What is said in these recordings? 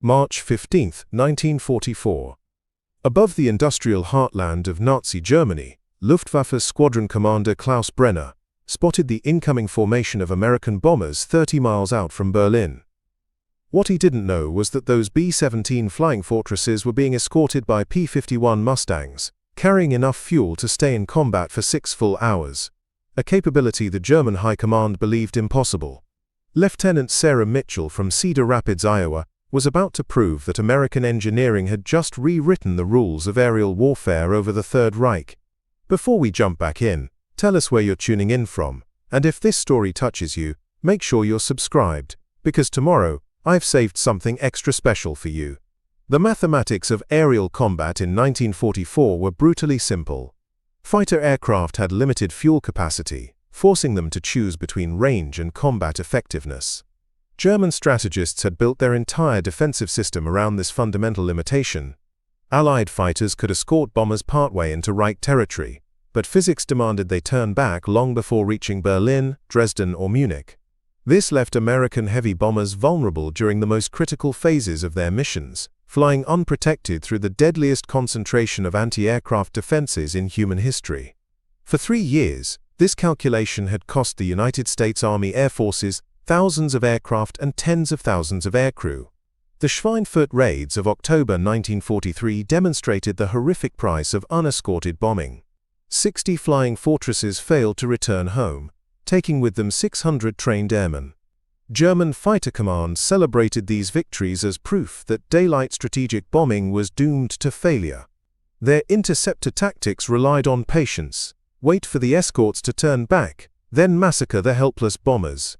March 15, 1944. Above the industrial heartland of Nazi Germany, Luftwaffe Squadron Commander Klaus Brenner spotted the incoming formation of American bombers 30 miles out from Berlin. What he didn't know was that those B-17 flying fortresses were being escorted by P-51 Mustangs, carrying enough fuel to stay in combat for 6 full hours, a capability the German High Command believed impossible. Lieutenant Sarah Mitchell from Cedar Rapids, Iowa, was about to prove that American engineering had just rewritten the rules of aerial warfare over the Third Reich. Before we jump back in, tell us where you're tuning in from, and if this story touches you, make sure you're subscribed, because tomorrow, I've saved something extra special for you. The mathematics of aerial combat in 1944 were brutally simple. Fighter aircraft had limited fuel capacity, forcing them to choose between range and combat effectiveness. German strategists had built their entire defensive system around this fundamental limitation. Allied fighters could escort bombers partway into Reich territory, but physics demanded they turn back long before reaching Berlin, Dresden, or Munich. This left American heavy bombers vulnerable during the most critical phases of their missions, flying unprotected through the deadliest concentration of anti-aircraft defenses in human history. For 3 years, this calculation had cost the United States Army Air Forces thousands of aircraft and tens of thousands of aircrew. The Schweinfurt raids of October 1943 demonstrated the horrific price of unescorted bombing. 60 flying fortresses failed to return home, taking with them 600 trained airmen. German fighter commands celebrated these victories as proof that daylight strategic bombing was doomed to failure. Their interceptor tactics relied on patience, wait for the escorts to turn back, then massacre the helpless bombers.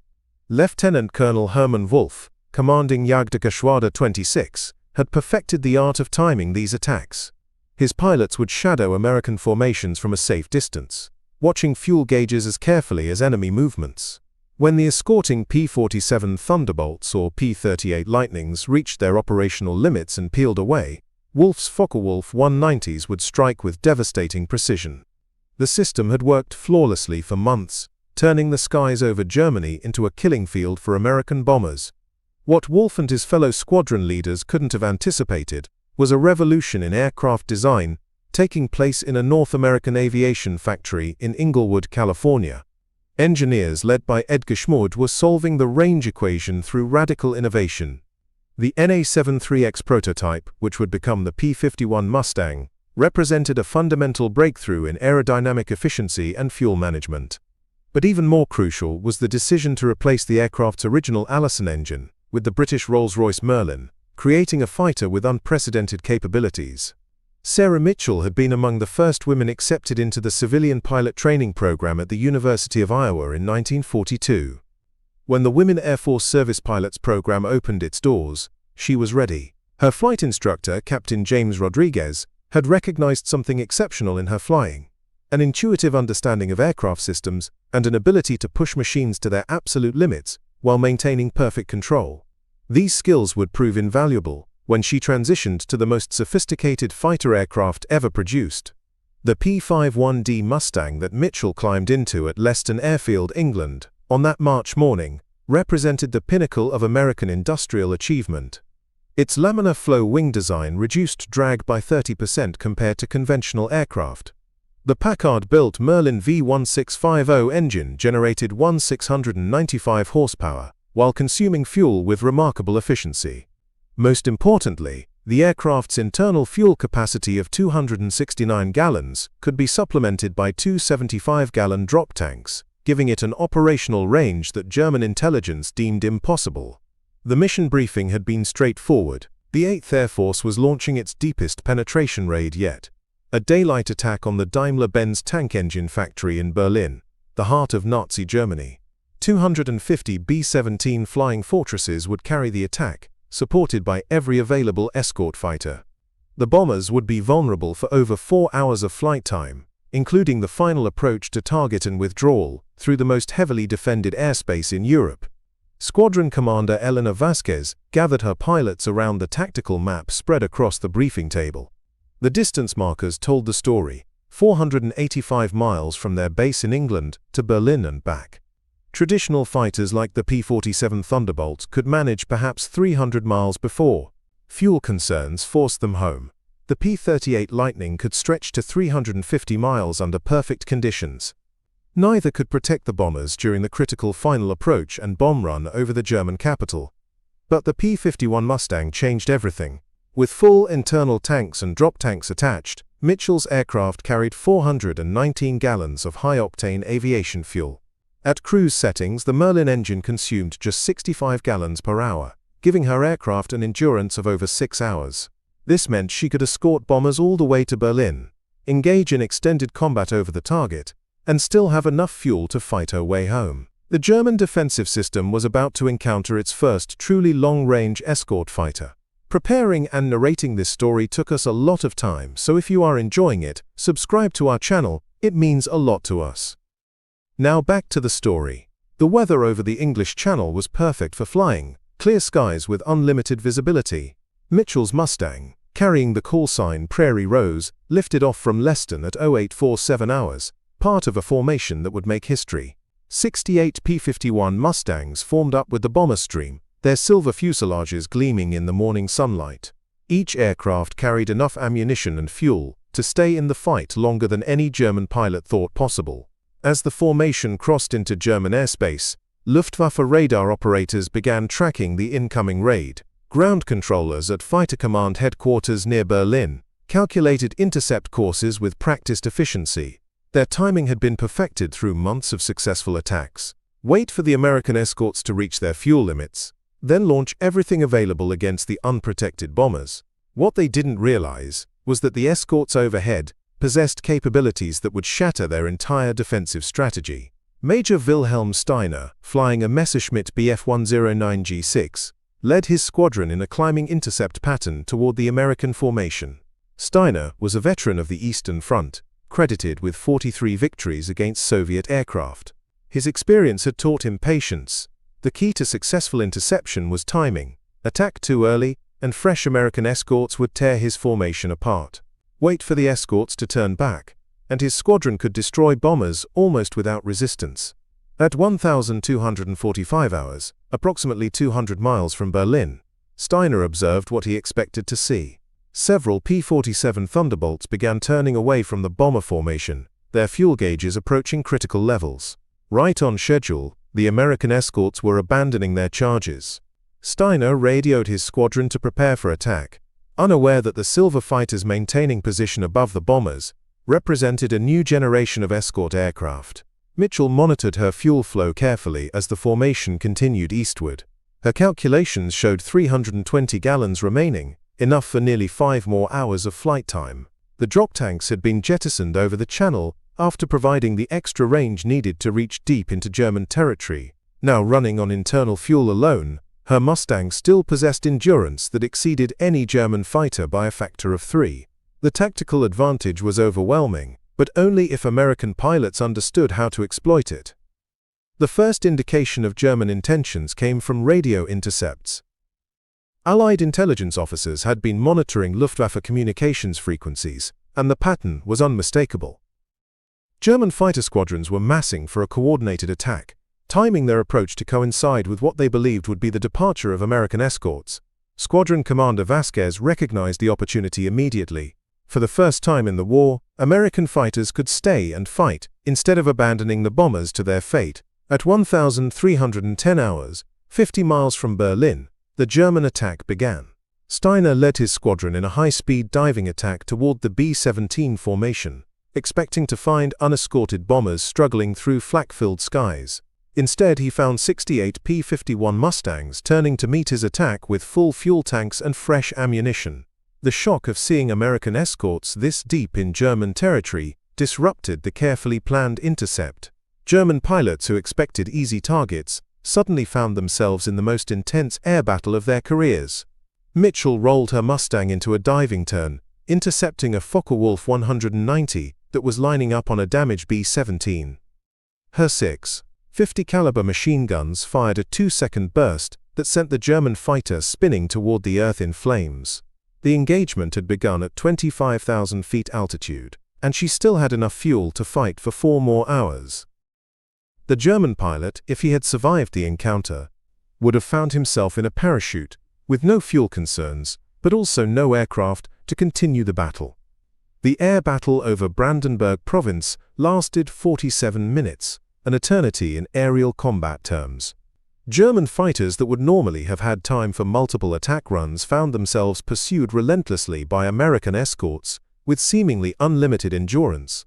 Lieutenant Colonel Hermann Wolf, commanding Jagdgeschwader 26, had perfected the art of timing these attacks. His pilots would shadow American formations from a safe distance, watching fuel gauges as carefully as enemy movements. When the escorting P-47 Thunderbolts or P-38 Lightnings reached their operational limits and peeled away, Wolf's Focke-Wulf 190s would strike with devastating precision. The system had worked flawlessly for months, turning the skies over Germany into a killing field for American bombers. What Wolf and his fellow squadron leaders couldn't have anticipated was a revolution in aircraft design taking place in a North American aviation factory in Inglewood, California. Engineers led by Edgar Schmude were solving the range equation through radical innovation. The NA-73X prototype, which would become the P-51 Mustang, represented a fundamental breakthrough in aerodynamic efficiency and fuel management. But even more crucial was the decision to replace the aircraft's original Allison engine with the British Rolls-Royce Merlin, creating a fighter with unprecedented capabilities. Sarah Mitchell had been among the first women accepted into the civilian pilot training program at the University of Iowa in 1942. When the Women Air Force Service Pilots program opened its doors, she was ready. Her flight instructor, Captain James Rodriguez, had recognized something exceptional in her flying: an intuitive understanding of aircraft systems and an ability to push machines to their absolute limits while maintaining perfect control. These skills would prove invaluable when she transitioned to the most sophisticated fighter aircraft ever produced. The P-51D Mustang that Mitchell climbed into at Leston Airfield, England, on that March morning, represented the pinnacle of American industrial achievement. Its laminar flow wing design reduced drag by 30% compared to conventional aircraft. The Packard-built Merlin V1650 engine generated 1,695 horsepower, while consuming fuel with remarkable efficiency. Most importantly, the aircraft's internal fuel capacity of 269 gallons could be supplemented by 2 75-gallon drop tanks, giving it an operational range that German intelligence deemed impossible. The mission briefing had been straightforward. The 8th Air Force was launching its deepest penetration raid yet: a daylight attack on the Daimler-Benz tank engine factory in Berlin, the heart of Nazi Germany. 250 B-17 flying fortresses would carry the attack, supported by every available escort fighter. The bombers would be vulnerable for over 4 hours of flight time, including the final approach to target and withdrawal through the most heavily defended airspace in Europe. Squadron Commander Elena Vasquez gathered her pilots around the tactical map spread across the briefing table. The distance markers told the story: 485 miles from their base in England to Berlin and back. Traditional fighters like the P-47 Thunderbolts could manage perhaps 300 miles before, Fuel concerns forced them home. The P-38 Lightning could stretch to 350 miles under perfect conditions. Neither could protect the bombers during the critical final approach and bomb run over the German capital. But the P-51 Mustang changed everything. With full internal tanks and drop tanks attached, Mitchell's aircraft carried 419 gallons of high-octane aviation fuel. At cruise settings, the Merlin engine consumed just 65 gallons per hour, giving her aircraft an endurance of over 6 hours. This meant she could escort bombers all the way to Berlin, engage in extended combat over the target, and still have enough fuel to fight her way home. The German defensive system was about to encounter its first truly long-range escort fighter. Preparing and narrating this story took us a lot of time, so if you are enjoying it, subscribe to our channel, it means a lot to us. Now back to the story. The weather over the English Channel was perfect for flying, clear skies with unlimited visibility. Mitchell's Mustang, carrying the call sign Prairie Rose, lifted off from Leston at 0847 hours, part of a formation that would make history. 68 P-51 Mustangs formed up with the bomber stream, their silver fuselages gleaming in the morning sunlight. Each aircraft carried enough ammunition and fuel to stay in the fight longer than any German pilot thought possible. As the formation crossed into German airspace, Luftwaffe radar operators began tracking the incoming raid. Ground controllers at Fighter Command headquarters near Berlin calculated intercept courses with practiced efficiency. Their timing had been perfected through months of successful attacks. Wait for the American escorts to reach their fuel limits, then launch everything available against the unprotected bombers. What they didn't realize was that the escorts overhead possessed capabilities that would shatter their entire defensive strategy. Major Wilhelm Steiner, flying a Messerschmitt Bf 109G6, led his squadron in a climbing intercept pattern toward the American formation. Steiner was a veteran of the Eastern Front, credited with 43 victories against Soviet aircraft. His experience had taught him patience. The key to successful interception was timing. Attack too early, and fresh American escorts would tear his formation apart. Wait for the escorts to turn back, and his squadron could destroy bombers almost without resistance. At 1,245 hours, approximately 200 miles from Berlin, Steiner observed what he expected to see. Several P-47 Thunderbolts began turning away from the bomber formation, their fuel gauges approaching critical levels. Right on schedule, the American escorts were abandoning their charges. Steiner radioed his squadron to prepare for attack, unaware that the Silver fighters maintaining position above the bombers represented a new generation of escort aircraft. Mitchell monitored her fuel flow carefully as the formation continued eastward. Her calculations showed 320 gallons remaining, enough for nearly 5 more hours of flight time. The drop tanks had been jettisoned over the channel after providing the extra range needed to reach deep into German territory. Now running on internal fuel alone, her Mustang still possessed endurance that exceeded any German fighter by a factor of 3. The tactical advantage was overwhelming, but only if American pilots understood how to exploit it. The first indication of German intentions came from radio intercepts. Allied intelligence officers had been monitoring Luftwaffe communications frequencies, and the pattern was unmistakable. German fighter squadrons were massing for a coordinated attack, timing their approach to coincide with what they believed would be the departure of American escorts. Squadron Commander Vasquez recognized the opportunity immediately. For the first time in the war, American fighters could stay and fight, instead of abandoning the bombers to their fate. At 1,310 hours, 50 miles from Berlin, the German attack began. Steiner led his squadron in a high-speed diving attack toward the B-17 formation, expecting to find unescorted bombers struggling through flak-filled skies. Instead, he found 68 P-51 Mustangs turning to meet his attack with full fuel tanks and fresh ammunition. The shock of seeing American escorts this deep in German territory disrupted the carefully planned intercept. German pilots who expected easy targets suddenly found themselves in the most intense air battle of their careers. Mitchell rolled her Mustang into a diving turn, intercepting a Focke-Wulf 190 that was lining up on a damaged B-17. Her 6.50 caliber machine guns fired a 2-second burst that sent the German fighter spinning toward the earth in flames. The engagement had begun at 25,000 feet altitude, and she still had enough fuel to fight for 4 more hours. The German pilot, if he had survived the encounter, would have found himself in a parachute, with no fuel concerns, but also no aircraft to continue the battle. The air battle over Brandenburg province lasted 47 minutes, an eternity in aerial combat terms. German fighters that would normally have had time for multiple attack runs found themselves pursued relentlessly by American escorts with seemingly unlimited endurance.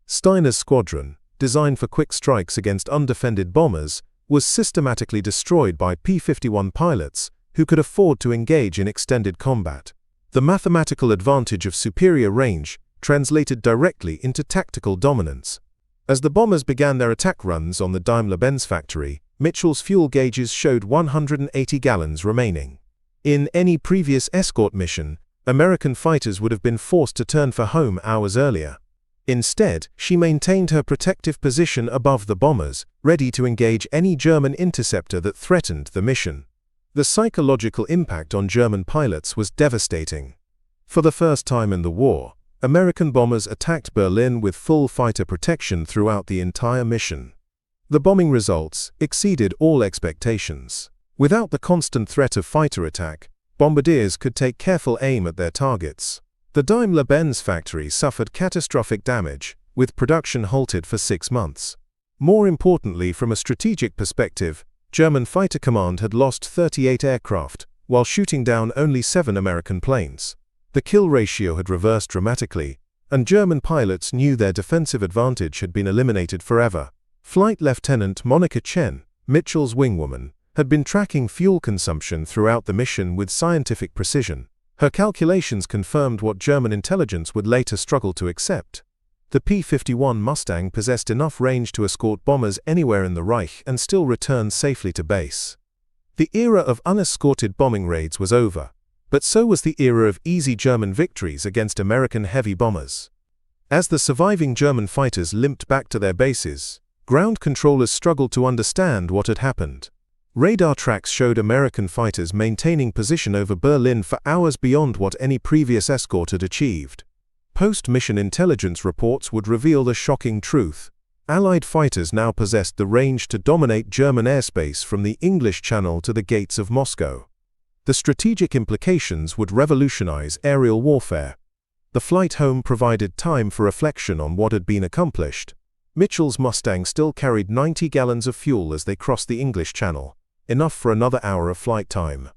Steiner's squadron, designed for quick strikes against undefended bombers, was systematically destroyed by P-51 pilots who could afford to engage in extended combat. The mathematical advantage of superior range translated directly into tactical dominance. As the bombers began their attack runs on the Daimler-Benz factory, Mitchell's fuel gauges showed 180 gallons remaining. In any previous escort mission, American fighters would have been forced to turn for home hours earlier. Instead, she maintained her protective position above the bombers, ready to engage any German interceptor that threatened the mission. The psychological impact on German pilots was devastating. For the first time in the war, American bombers attacked Berlin with full fighter protection throughout the entire mission. The bombing results exceeded all expectations. Without the constant threat of fighter attack, bombardiers could take careful aim at their targets. The Daimler-Benz factory suffered catastrophic damage, with production halted for 6 months. More importantly, from a strategic perspective, German Fighter Command had lost 38 aircraft, while shooting down only 7 American planes. The kill ratio had reversed dramatically, and German pilots knew their defensive advantage had been eliminated forever. Flight Lieutenant Monica Chen, Mitchell's wingwoman, had been tracking fuel consumption throughout the mission with scientific precision. Her calculations confirmed what German intelligence would later struggle to accept. The P-51 Mustang possessed enough range to escort bombers anywhere in the Reich and still return safely to base. The era of unescorted bombing raids was over, but so was the era of easy German victories against American heavy bombers. As the surviving German fighters limped back to their bases, ground controllers struggled to understand what had happened. Radar tracks showed American fighters maintaining position over Berlin for hours beyond what any previous escort had achieved. Post-mission intelligence reports would reveal the shocking truth. Allied fighters now possessed the range to dominate German airspace from the English Channel to the gates of Moscow. The strategic implications would revolutionize aerial warfare. The flight home provided time for reflection on what had been accomplished. Mitchell's Mustang still carried 90 gallons of fuel as they crossed the English Channel, enough for another hour of flight time.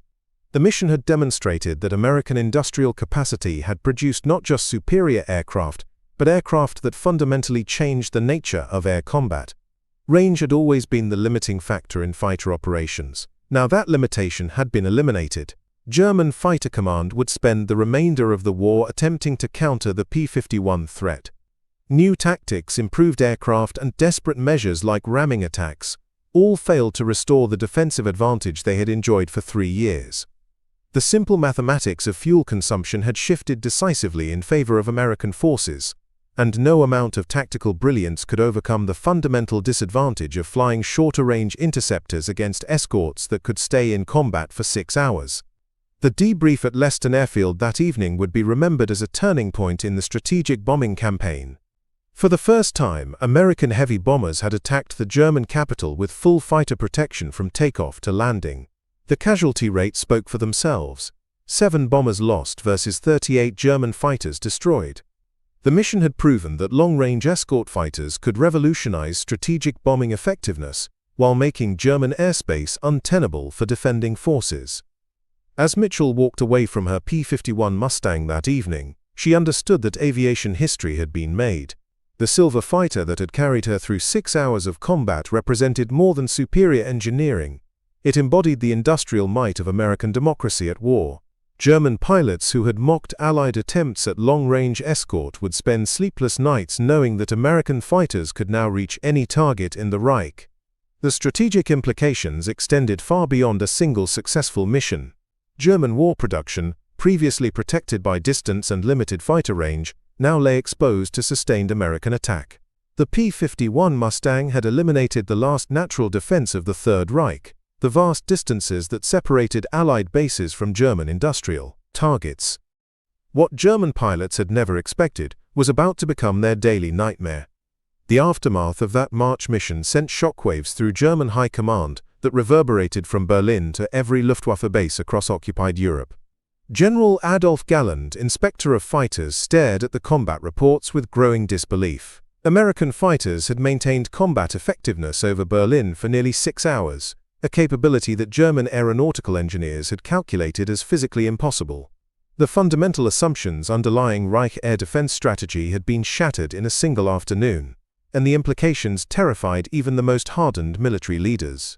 The mission had demonstrated that American industrial capacity had produced not just superior aircraft, but aircraft that fundamentally changed the nature of air combat. Range had always been the limiting factor in fighter operations. Now that limitation had been eliminated. German Fighter Command would spend the remainder of the war attempting to counter the P-51 threat. New tactics, improved aircraft, and desperate measures like ramming attacks all failed to restore the defensive advantage they had enjoyed for 3 years. The simple mathematics of fuel consumption had shifted decisively in favor of American forces, and no amount of tactical brilliance could overcome the fundamental disadvantage of flying shorter-range interceptors against escorts that could stay in combat for 6 hours. The debrief at Leston Airfield that evening would be remembered as a turning point in the strategic bombing campaign. For the first time, American heavy bombers had attacked the German capital with full fighter protection from takeoff to landing. The casualty rates spoke for themselves. 7 bombers lost versus 38 German fighters destroyed. The mission had proven that long-range escort fighters could revolutionize strategic bombing effectiveness while making German airspace untenable for defending forces. As Mitchell walked away from her P-51 Mustang that evening, she understood that aviation history had been made. The silver fighter that had carried her through 6 hours of combat represented more than superior engineering. It embodied the industrial might of American democracy at war. German pilots who had mocked Allied attempts at long-range escort would spend sleepless nights knowing that American fighters could now reach any target in the Reich. The strategic implications extended far beyond a single successful mission. German war production, previously protected by distance and limited fighter range, now lay exposed to sustained American attack. The P-51 Mustang had eliminated the last natural defense of the Third Reich, the vast distances that separated Allied bases from German industrial targets. What German pilots had never expected was about to become their daily nightmare. The aftermath of that March mission sent shockwaves through German high command that reverberated from Berlin to every Luftwaffe base across occupied Europe. General Adolf Galland, inspector of fighters, stared at the combat reports with growing disbelief. American fighters had maintained combat effectiveness over Berlin for nearly 6 hours, a capability that German aeronautical engineers had calculated as physically impossible. The fundamental assumptions underlying Reich air defense strategy had been shattered in a single afternoon, and the implications terrified even the most hardened military leaders.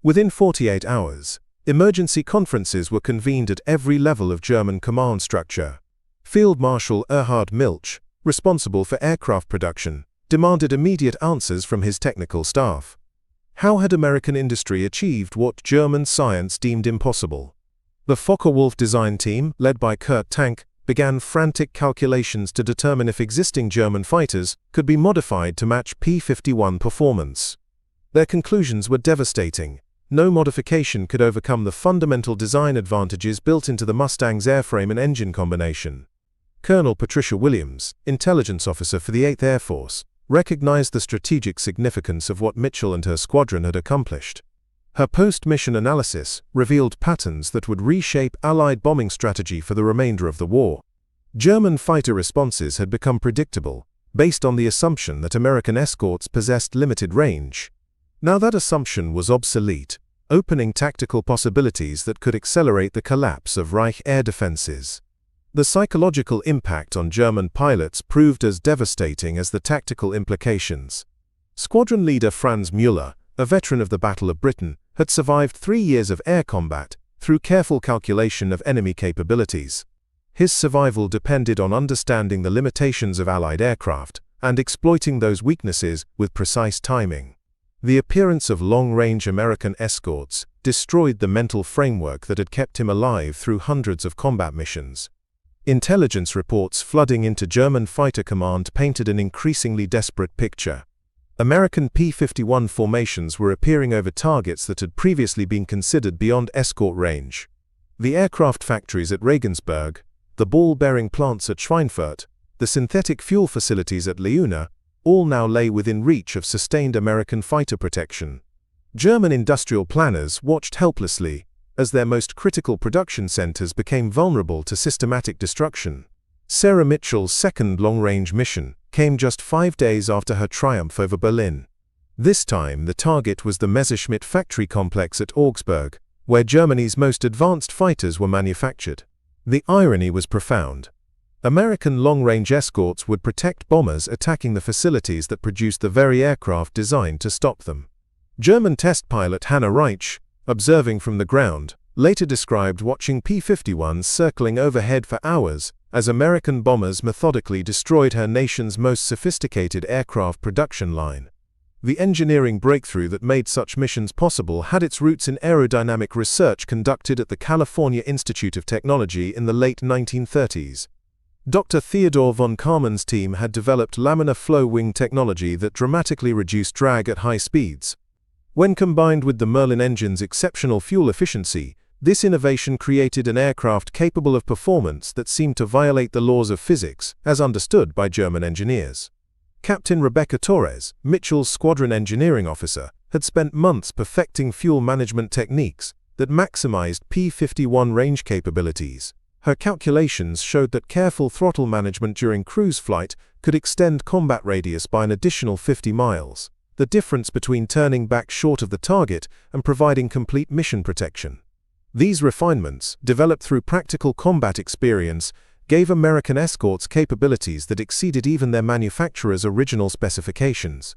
Within 48 hours, emergency conferences were convened at every level of German command structure. Field Marshal Erhard Milch, responsible for aircraft production, demanded immediate answers from his technical staff. How had American industry achieved what German science deemed impossible? The Focke-Wulf design team, led by Kurt Tank, began frantic calculations to determine if existing German fighters could be modified to match P-51 performance. Their conclusions were devastating. No modification could overcome the fundamental design advantages built into the Mustang's airframe and engine combination. Colonel Patricia Williams, intelligence officer for the 8th Air Force, recognized the strategic significance of what Mitchell and her squadron had accomplished. Her post-mission analysis revealed patterns that would reshape Allied bombing strategy for the remainder of the war. German fighter responses had become predictable, based on the assumption that American escorts possessed limited range. Now that assumption was obsolete, opening tactical possibilities that could accelerate the collapse of Reich air defenses. The psychological impact on German pilots proved as devastating as the tactical implications. Squadron leader Franz Müller, a veteran of the Battle of Britain, had survived 3 years of air combat through careful calculation of enemy capabilities. His survival depended on understanding the limitations of Allied aircraft and exploiting those weaknesses with precise timing. The appearance of long-range American escorts destroyed the mental framework that had kept him alive through hundreds of combat missions. Intelligence reports flooding into German fighter command painted an increasingly desperate picture. American P-51 formations were appearing over targets that had previously been considered beyond escort range. The aircraft factories at Regensburg, the ball-bearing plants at Schweinfurt, the synthetic fuel facilities at Leuna, all now lay within reach of sustained American fighter protection. German industrial planners watched helplessly as their most critical production centers became vulnerable to systematic destruction. Sarah Mitchell's second long-range mission came just 5 days after her triumph over Berlin. This time, the target was the Messerschmitt factory complex at Augsburg, where Germany's most advanced fighters were manufactured. The irony was profound. American long-range escorts would protect bombers attacking the facilities that produced the very aircraft designed to stop them. German test pilot Hanna Reich, observing from the ground, later described watching P-51s circling overhead for hours as American bombers methodically destroyed her nation's most sophisticated aircraft production line. The engineering breakthrough that made such missions possible had its roots in aerodynamic research conducted at the California Institute of Technology in the late 1930s. Dr. Theodor von Karman's team had developed laminar flow wing technology that dramatically reduced drag at high speeds. When combined with the Merlin engine's exceptional fuel efficiency, this innovation created an aircraft capable of performance that seemed to violate the laws of physics, as understood by German engineers. Captain Rebecca Torres, Mitchell's squadron engineering officer, had spent months perfecting fuel management techniques that maximized P-51 range capabilities. Her calculations showed that careful throttle management during cruise flight could extend combat radius by an additional 50 miles, the difference between turning back short of the target and providing complete mission protection. These refinements, developed through practical combat experience, gave American escorts capabilities that exceeded even their manufacturer's original specifications.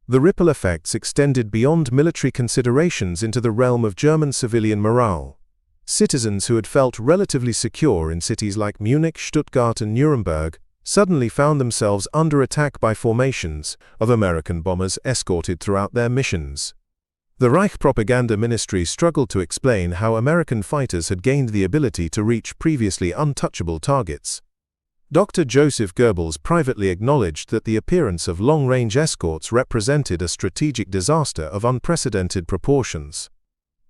The ripple effects extended beyond military considerations into the realm of German civilian morale. Citizens who had felt relatively secure in cities like Munich, Stuttgart, and Nuremberg suddenly found themselves under attack by formations of American bombers escorted throughout their missions. The Reich propaganda ministry struggled to explain how American fighters had gained the ability to reach previously untouchable targets. Dr. Joseph Goebbels privately acknowledged that the appearance of long-range escorts represented a strategic disaster of unprecedented proportions.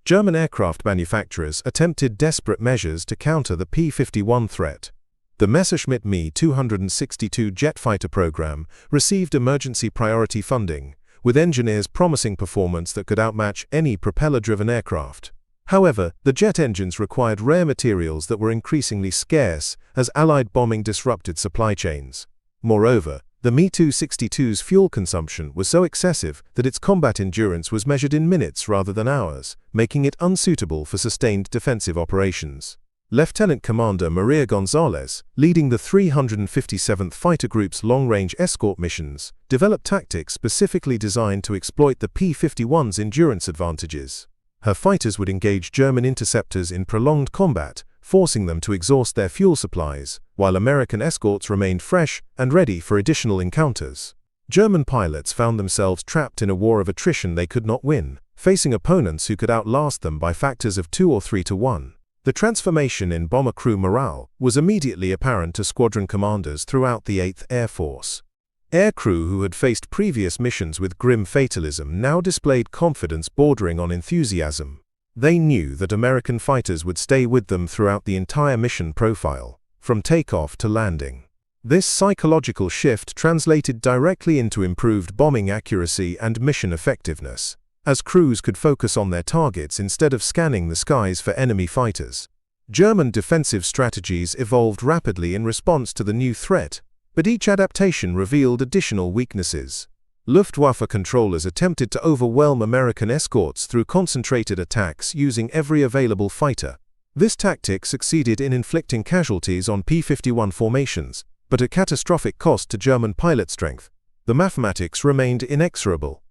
German aircraft manufacturers attempted desperate measures to counter the P-51 threat. The Messerschmitt Me 262 jet fighter program received emergency priority funding, with engineers promising performance that could outmatch any propeller-driven aircraft. However, the jet engines required rare materials that were increasingly scarce as Allied bombing disrupted supply chains. Moreover, the Me-262's fuel consumption was so excessive that its combat endurance was measured in minutes rather than hours, making it unsuitable for sustained defensive operations. Lieutenant Commander Maria Gonzalez, leading the 357th Fighter Group's long-range escort missions, developed tactics specifically designed to exploit the P-51's endurance advantages. Her fighters would engage German interceptors in prolonged combat, forcing them to exhaust their fuel supplies, while American escorts remained fresh and ready for additional encounters. German pilots found themselves trapped in a war of attrition they could not win, facing opponents who could outlast them by factors of 2 or 3 to 1. The transformation in bomber crew morale was immediately apparent to squadron commanders throughout the 8th Air Force. Aircrew who had faced previous missions with grim fatalism now displayed confidence bordering on enthusiasm. They knew that American fighters would stay with them throughout the entire mission profile, from takeoff to landing. This psychological shift translated directly into improved bombing accuracy and mission effectiveness, as crews could focus on their targets instead of scanning the skies for enemy fighters. German defensive strategies evolved rapidly in response to the new threat, but each adaptation revealed additional weaknesses. Luftwaffe controllers attempted to overwhelm American escorts through concentrated attacks using every available fighter. This tactic succeeded in inflicting casualties on P-51 formations, but at catastrophic cost to German pilot strength. The mathematics remained inexorable.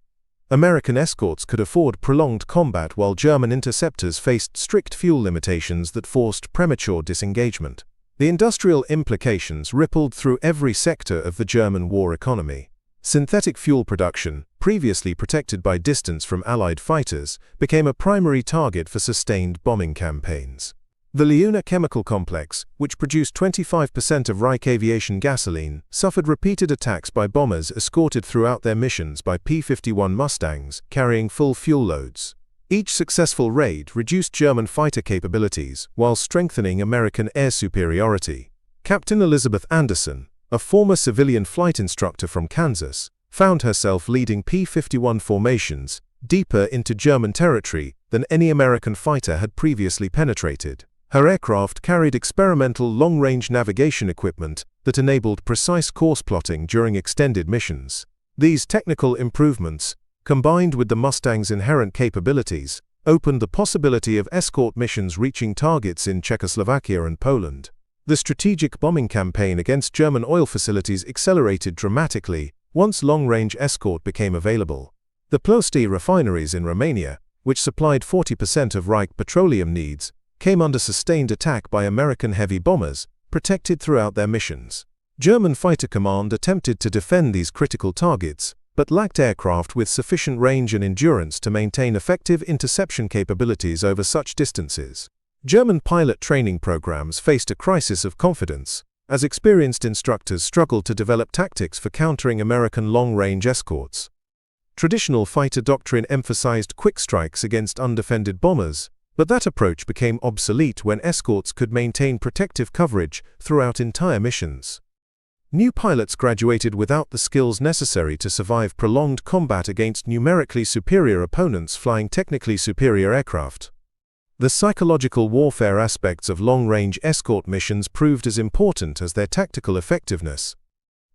American escorts could afford prolonged combat while German interceptors faced strict fuel limitations that forced premature disengagement. The industrial implications rippled through every sector of the German war economy. Synthetic fuel production, previously protected by distance from Allied fighters, became a primary target for sustained bombing campaigns. The Leuna chemical complex, which produced 25% of Reich aviation gasoline, suffered repeated attacks by bombers escorted throughout their missions by P-51 Mustangs, carrying full fuel loads. Each successful raid reduced German fighter capabilities while strengthening American air superiority. Captain Elizabeth Anderson, a former civilian flight instructor from Kansas, found herself leading P-51 formations deeper into German territory than any American fighter had previously penetrated. Her aircraft carried experimental long-range navigation equipment that enabled precise course plotting during extended missions. These technical improvements, combined with the Mustang's inherent capabilities, opened the possibility of escort missions reaching targets in Czechoslovakia and Poland. The strategic bombing campaign against German oil facilities accelerated dramatically once long-range escort became available. The Ploesti refineries in Romania, which supplied 40% of Reich petroleum needs, came under sustained attack by American heavy bombers, protected throughout their missions. German Fighter Command attempted to defend these critical targets, but lacked aircraft with sufficient range and endurance to maintain effective interception capabilities over such distances. German pilot training programs faced a crisis of confidence, as experienced instructors struggled to develop tactics for countering American long-range escorts. Traditional fighter doctrine emphasized quick strikes against undefended bombers, but that approach became obsolete when escorts could maintain protective coverage throughout entire missions. New pilots graduated without the skills necessary to survive prolonged combat against numerically superior opponents flying technically superior aircraft. The psychological warfare aspects of long-range escort missions proved as important as their tactical effectiveness.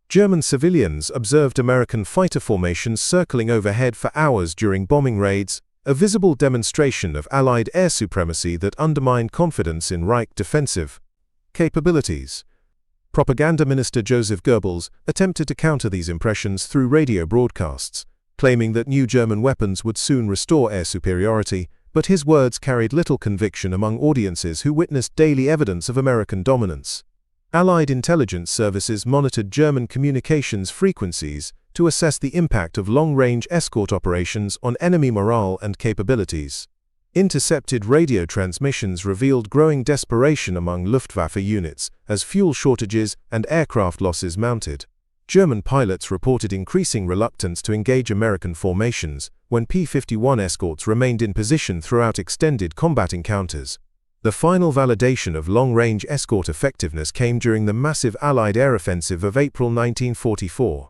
German civilians observed American fighter formations circling overhead for hours during bombing raids, a visible demonstration of Allied air supremacy that undermined confidence in Reich defensive capabilities. Propaganda Minister Joseph Goebbels attempted to counter these impressions through radio broadcasts, claiming that new German weapons would soon restore air superiority, but his words carried little conviction among audiences who witnessed daily evidence of American dominance. Allied intelligence services monitored German communications frequencies to assess the impact of long-range escort operations on enemy morale and capabilities. Intercepted radio transmissions revealed growing desperation among Luftwaffe units as fuel shortages and aircraft losses mounted. German pilots reported increasing reluctance to engage American formations when P-51 escorts remained in position throughout extended combat encounters. The final validation of long-range escort effectiveness came during the massive Allied air offensive of April 1944.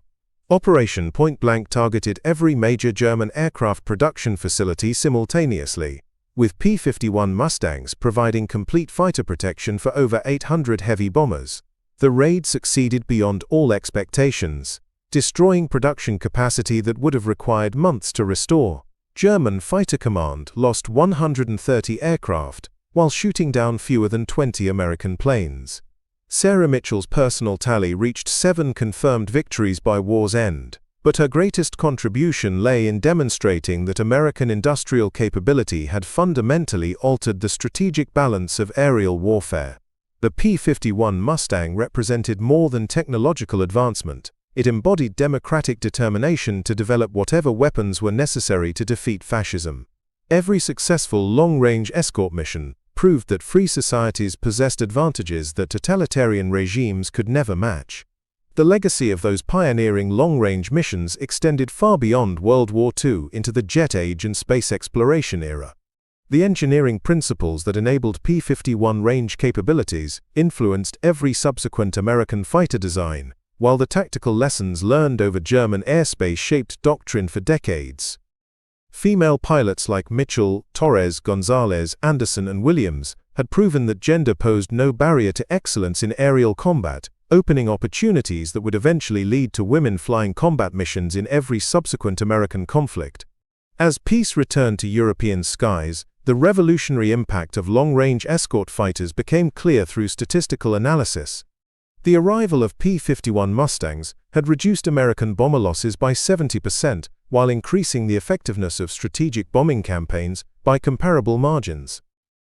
Operation Point Blank targeted every major German aircraft production facility simultaneously. with P-51 Mustangs providing complete fighter protection for over 800 heavy bombers. The raid succeeded beyond all expectations, destroying production capacity that would have required months to restore. German Fighter Command lost 130 aircraft, while shooting down fewer than 20 American planes. Sarah Mitchell's personal tally reached 7 confirmed victories by war's end, but her greatest contribution lay in demonstrating that American industrial capability had fundamentally altered the strategic balance of aerial warfare. The P-51 Mustang represented more than technological advancement. It embodied democratic determination to develop whatever weapons were necessary to defeat fascism. Every successful long-range escort mission proved that free societies possessed advantages that totalitarian regimes could never match. The legacy of those pioneering long-range missions extended far beyond World War II into the jet age and space exploration era. The engineering principles that enabled P-51 range capabilities influenced every subsequent American fighter design, while the tactical lessons learned over German airspace shaped doctrine for decades. Female pilots like Mitchell, Torres, Gonzalez, Anderson, and Williams had proven that gender posed no barrier to excellence in aerial combat, opening opportunities that would eventually lead to women flying combat missions in every subsequent American conflict. As peace returned to European skies, the revolutionary impact of long-range escort fighters became clear through statistical analysis. The arrival of P-51 Mustangs had reduced American bomber losses by 70%, while increasing the effectiveness of strategic bombing campaigns by comparable margins.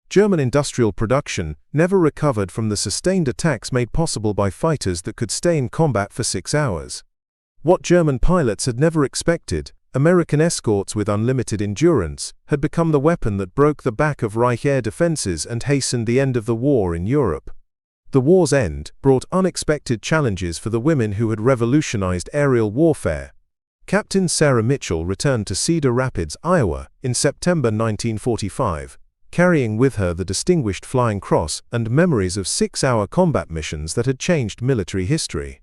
German industrial production never recovered from the sustained attacks made possible by fighters that could stay in combat for 6 hours. What German pilots had never expected, American escorts with unlimited endurance, had become the weapon that broke the back of Reich air defenses and hastened the end of the war in Europe. The war's end brought unexpected challenges for the women who had revolutionized aerial warfare. Captain Sarah Mitchell returned to Cedar Rapids, Iowa, in September 1945, carrying with her the Distinguished Flying Cross and memories of 6-hour combat missions that had changed military history.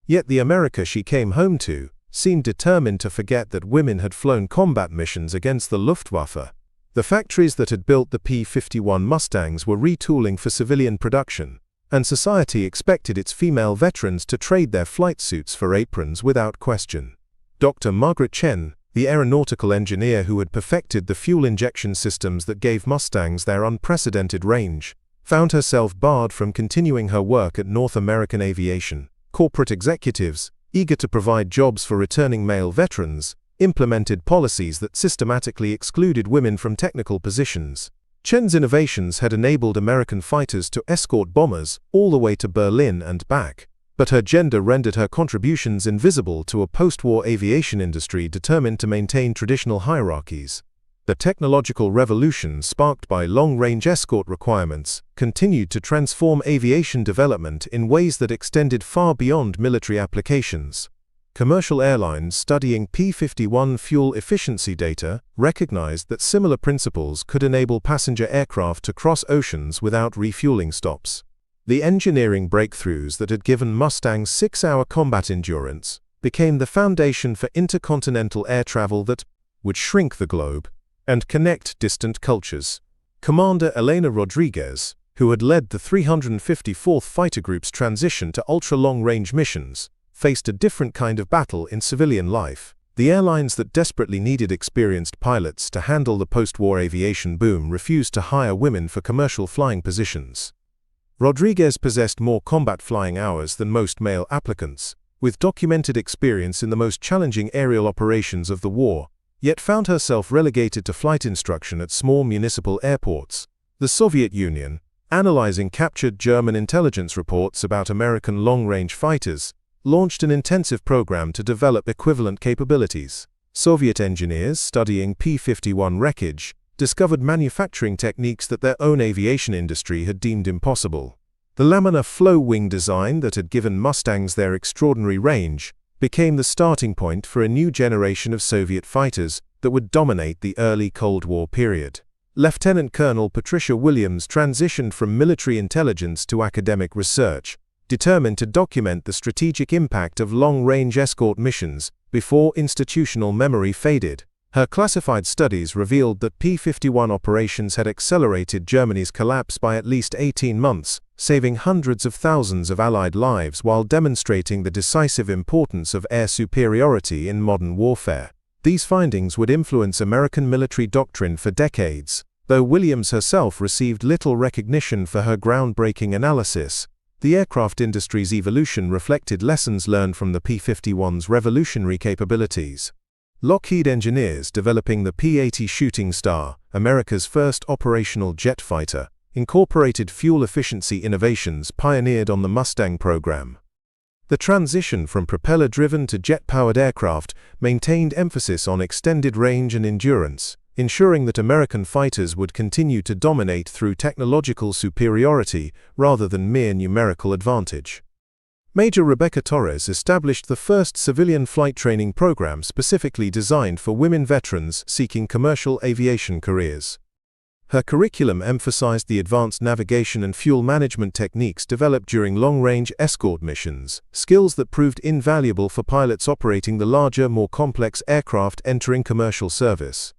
Yet the America she came home to seemed determined to forget that women had flown combat missions against the Luftwaffe. The factories that had built the P-51 Mustangs were retooling for civilian production, and society expected its female veterans to trade their flight suits for aprons without question. Dr. Margaret Chen, the aeronautical engineer who had perfected the fuel injection systems that gave Mustangs their unprecedented range, found herself barred from continuing her work at North American Aviation. Corporate executives, eager to provide jobs for returning male veterans, implemented policies that systematically excluded women from technical positions. Chen's innovations had enabled American fighters to escort bombers all the way to Berlin and back, but her gender rendered her contributions invisible to a post-war aviation industry determined to maintain traditional hierarchies. The technological revolution sparked by long-range escort requirements continued to transform aviation development in ways that extended far beyond military applications. Commercial airlines studying P-51 fuel efficiency data recognized that similar principles could enable passenger aircraft to cross oceans without refueling stops. The engineering breakthroughs that had given Mustangs 6-hour combat endurance became the foundation for intercontinental air travel that would shrink the globe and connect distant cultures. Commander Elena Rodriguez, who had led the 354th Fighter Group's transition to ultra-long-range missions, faced a different kind of battle in civilian life. The airlines that desperately needed experienced pilots to handle the post-war aviation boom refused to hire women for commercial flying positions. Rodriguez possessed more combat flying hours than most male applicants, with documented experience in the most challenging aerial operations of the war, yet found herself relegated to flight instruction at small municipal airports. The Soviet Union, analyzing captured German intelligence reports about American long-range fighters, launched an intensive program to develop equivalent capabilities. Soviet engineers studying P-51 wreckage discovered manufacturing techniques that their own aviation industry had deemed impossible. The laminar flow wing design that had given Mustangs their extraordinary range became the starting point for a new generation of Soviet fighters that would dominate the early Cold War period. Lieutenant Colonel Patricia Williams transitioned from military intelligence to academic research, determined to document the strategic impact of long-range escort missions before institutional memory faded. Her classified studies revealed that P-51 operations had accelerated Germany's collapse by at least 18 months, saving hundreds of thousands of Allied lives while demonstrating the decisive importance of air superiority in modern warfare. These findings would influence American military doctrine for decades, though Williams herself received little recognition for her groundbreaking analysis. The aircraft industry's evolution reflected lessons learned from the P-51's revolutionary capabilities. Lockheed engineers developing the P-80 Shooting Star, America's first operational jet fighter, incorporated fuel efficiency innovations pioneered on the Mustang program. The transition from propeller-driven to jet-powered aircraft maintained emphasis on extended range and endurance, ensuring that American fighters would continue to dominate through technological superiority rather than mere numerical advantage. Major Rebecca Torres established the first civilian flight training program specifically designed for women veterans seeking commercial aviation careers. Her curriculum emphasized the advanced navigation and fuel management techniques developed during long-range escort missions, skills that proved invaluable for pilots operating the larger, more complex aircraft entering commercial service.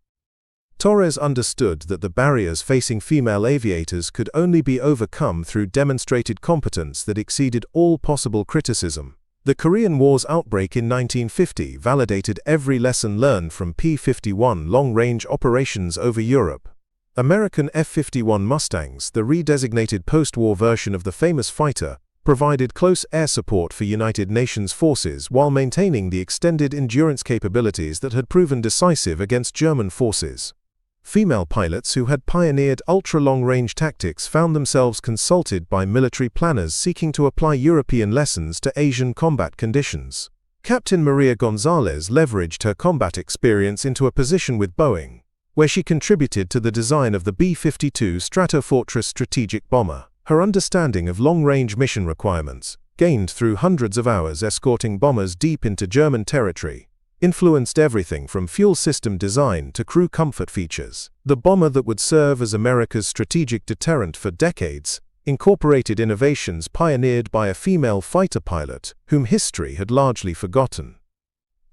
Torres understood that the barriers facing female aviators could only be overcome through demonstrated competence that exceeded all possible criticism. The Korean War's outbreak in 1950 validated every lesson learned from P-51 long-range operations over Europe. American F-51 Mustangs, the redesignated post-war version of the famous fighter, provided close air support for United Nations forces while maintaining the extended endurance capabilities that had proven decisive against German forces. Female pilots who had pioneered ultra-long-range tactics found themselves consulted by military planners seeking to apply European lessons to Asian combat conditions. Captain Maria Gonzalez leveraged her combat experience into a position with Boeing, where she contributed to the design of the B-52 Stratofortress strategic bomber. Her understanding of long-range mission requirements, gained through hundreds of hours escorting bombers deep into German territory, influenced everything from fuel system design to crew comfort features. The bomber that would serve as America's strategic deterrent for decades incorporated innovations pioneered by a female fighter pilot whom history had largely forgotten.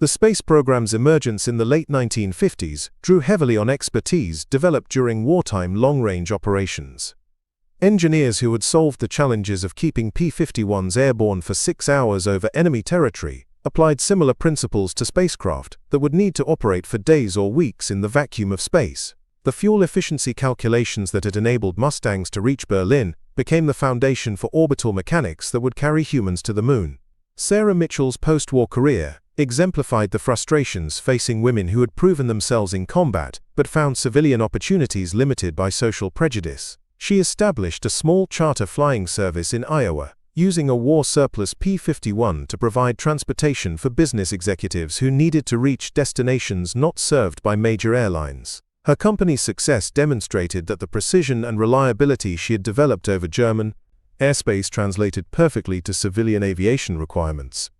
The space program's emergence in the late 1950s drew heavily on expertise developed during wartime long-range operations. Engineers who had solved the challenges of keeping P-51s airborne for 6 hours over enemy territory applied similar principles to spacecraft that would need to operate for days or weeks in the vacuum of space. The fuel efficiency calculations that had enabled Mustangs to reach Berlin became the foundation for orbital mechanics that would carry humans to the moon. Sarah Mitchell's post-war career exemplified the frustrations facing women who had proven themselves in combat but found civilian opportunities limited by social prejudice. She established a small charter flying service in Iowa, using a war-surplus P-51 to provide transportation for business executives who needed to reach destinations not served by major airlines. Her company's success demonstrated that the precision and reliability she had developed over German airspace translated perfectly to civilian aviation requirements.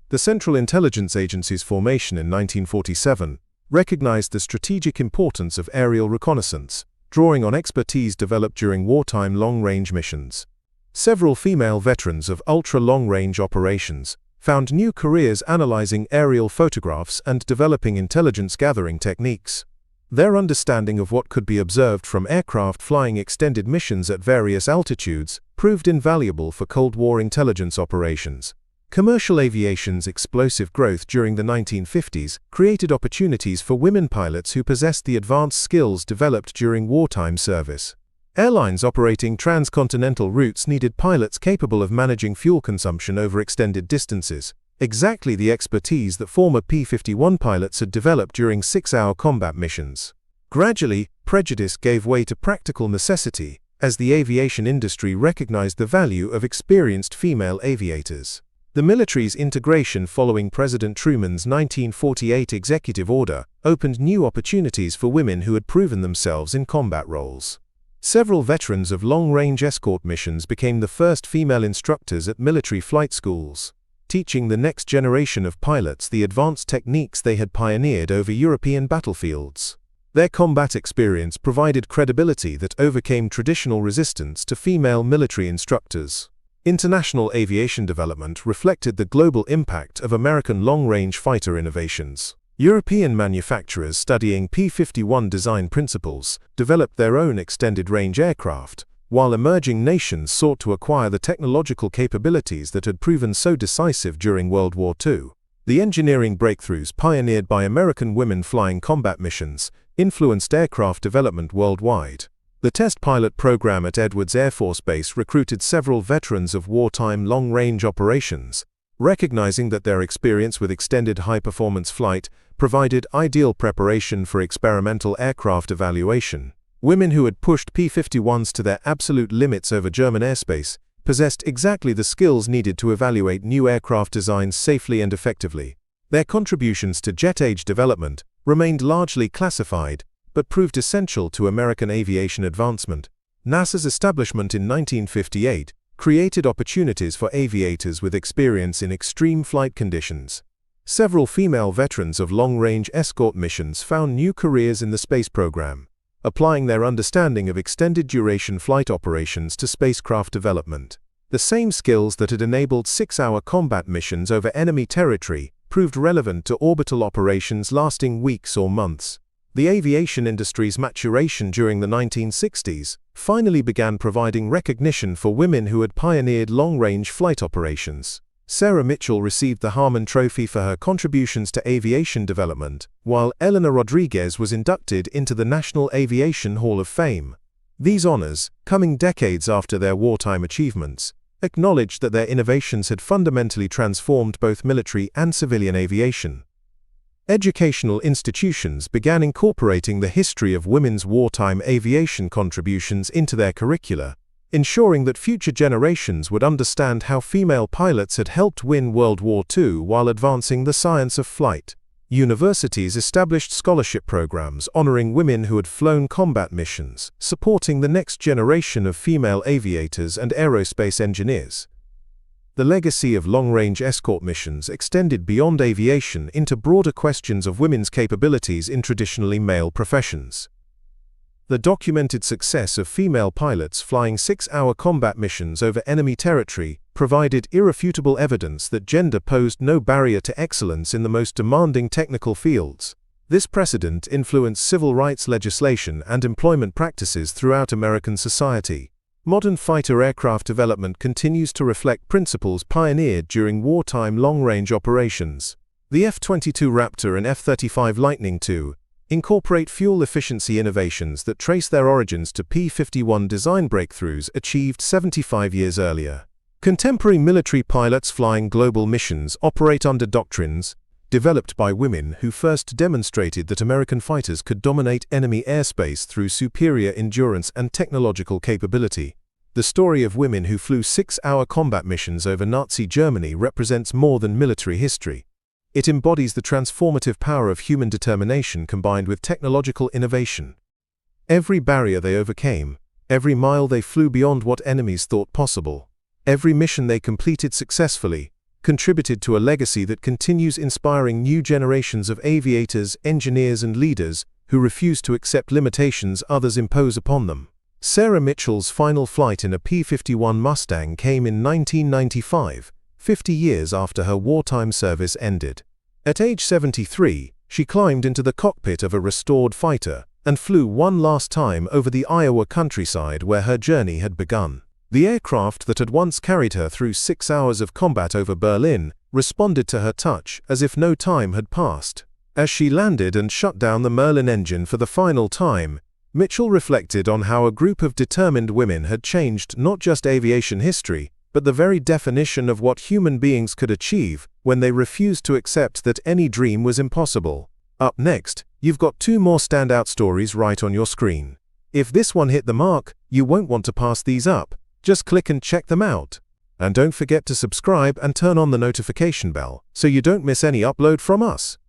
The Central Intelligence Agency's formation in 1947 recognized the strategic importance of aerial reconnaissance, drawing on expertise developed during wartime long-range missions. Several female veterans of ultra-long-range operations found new careers analyzing aerial photographs and developing intelligence-gathering techniques. Their understanding of what could be observed from aircraft flying extended missions at various altitudes proved invaluable for Cold War intelligence operations. Commercial aviation's explosive growth during the 1950s created opportunities for women pilots who possessed the advanced skills developed during wartime service. Airlines operating transcontinental routes needed pilots capable of managing fuel consumption over extended distances, exactly the expertise that former P-51 pilots had developed during 6-hour combat missions. Gradually, prejudice gave way to practical necessity, as the aviation industry recognized the value of experienced female aviators. The military's integration following President Truman's 1948 executive order opened new opportunities for women who had proven themselves in combat roles. Several veterans of long-range escort missions became the first female instructors at military flight schools, teaching the next generation of pilots the advanced techniques they had pioneered over European battlefields. Their combat experience provided credibility that overcame traditional resistance to female military instructors. International aviation development reflected the global impact of American long-range fighter innovations. European manufacturers studying P-51 design principles developed their own extended-range aircraft, while emerging nations sought to acquire the technological capabilities that had proven so decisive during World War II. The engineering breakthroughs pioneered by American women flying combat missions influenced aircraft development worldwide. The test pilot program at Edwards Air Force Base recruited several veterans of wartime long-range operations, recognizing that their experience with extended high-performance flight provided ideal preparation for experimental aircraft evaluation. Women who had pushed P-51s to their absolute limits over German airspace possessed exactly the skills needed to evaluate new aircraft designs safely and effectively. Their contributions to jet age development remained largely classified, but proved essential to American aviation advancement. NASA's establishment in 1958 created opportunities for aviators with experience in extreme flight conditions. Several female veterans of long-range escort missions found new careers in the space program, applying their understanding of extended-duration flight operations to spacecraft development. The same skills that had enabled 6-hour combat missions over enemy territory proved relevant to orbital operations lasting weeks or months. The aviation industry's maturation during the 1960s finally began providing recognition for women who had pioneered long-range flight operations. Sarah Mitchell received the Harmon Trophy for her contributions to aviation development, while Eleanor Rodriguez was inducted into the National Aviation Hall of Fame. These honors, coming decades after their wartime achievements, acknowledged that their innovations had fundamentally transformed both military and civilian aviation. Educational institutions began incorporating the history of women's wartime aviation contributions into their curricula, ensuring that future generations would understand how female pilots had helped win World War II while advancing the science of flight. Universities established scholarship programs honoring women who had flown combat missions, supporting the next generation of female aviators and aerospace engineers. The legacy of long-range escort missions extended beyond aviation into broader questions of women's capabilities in traditionally male professions. The documented success of female pilots flying 6-hour combat missions over enemy territory provided irrefutable evidence that gender posed no barrier to excellence in the most demanding technical fields. This precedent influenced civil rights legislation and employment practices throughout American society. Modern fighter aircraft development continues to reflect principles pioneered during wartime long-range operations. The F-22 Raptor and F-35 Lightning II incorporate fuel efficiency innovations that trace their origins to P-51 design breakthroughs achieved 75 years earlier. Contemporary military pilots flying global missions operate under doctrines developed by women who first demonstrated that American fighters could dominate enemy airspace through superior endurance and technological capability. The story of women who flew 6-hour combat missions over Nazi Germany represents more than military history. It embodies the transformative power of human determination combined with technological innovation. Every barrier they overcame, every mile they flew beyond what enemies thought possible, every mission they completed successfully, contributed to a legacy that continues inspiring new generations of aviators, engineers, and leaders who refuse to accept limitations others impose upon them. Sarah Mitchell's final flight in a P-51 Mustang came in 1995, 50 years after her wartime service ended. At age 73, she climbed into the cockpit of a restored fighter and flew one last time over the Iowa countryside where her journey had begun. The aircraft that had once carried her through 6 hours of combat over Berlin responded to her touch as if no time had passed. As she landed and shut down the Merlin engine for the final time, Mitchell reflected on how a group of determined women had changed not just aviation history, but the very definition of what human beings could achieve when they refused to accept that any dream was impossible. Up next, you've got 2 more standout stories right on your screen. If this one hit the mark, you won't want to pass these up. Just click and check them out. And don't forget to subscribe and turn on the notification bell so you don't miss any upload from us.